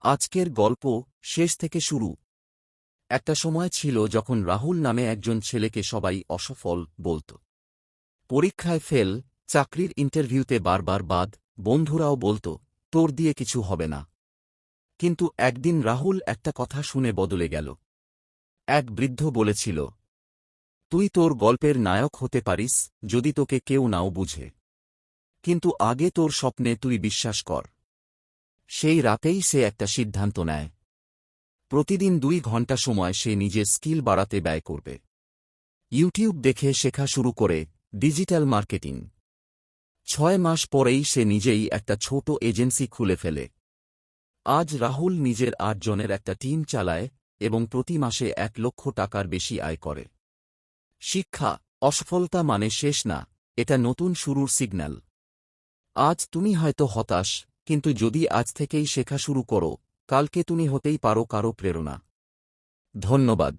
আজকের গল্প শেষ থেকে শুরু। একটা সময় ছিল যখন রাহুল নামে একজন ছেলেকে সবাই অসফল বলত। পরীক্ষায় ফেল, চাকরির ইন্টারভিউতে বারবার বাদ, বন্ধুরাও বলত তোর দিয়ে কিছু হবে না। কিন্তু একদিন রাহুল একটা কথা শুনে বদলে গেল। এক বৃদ্ধ বলেছিল, তুই তোর গল্পের নায়ক হতে পারিস যদি তোকে কেউ নাও বুঝে, কিন্তু আগে তোর স্বপ্নে তুই বিশ্বাস কর। সেই রাতেই সে একটা সিদ্ধান্ত নেয়। প্রতিদিন 2 ঘণ্টা সময় সে নিজের স্কিল বাড়াতে ব্যয় করবে। ইউটিউব দেখে শেখা শুরু করে, ডিজিটাল মার্কেটিং। 6 মাস পরেই সে নিজেই একটা ছোট এজেন্সি খুলে ফেলে। আজ রাহুল নিজের 8 জনের একটা টিম চালায় এবং প্রতি মাসে 1 লক্ষ টাকার বেশি আয় করে। শিক্ষা: অসফলতা মানে শেষ না, এটা নতুন শুরুর সিগন্যাল। আজ তুমি হয়তো হতাশ, কিন্তু যদি আজ থেকেই শেখা শুরু করো, কালকে তুমি হতেই পারো কারো প্রেরণা। ধন্যবাদ।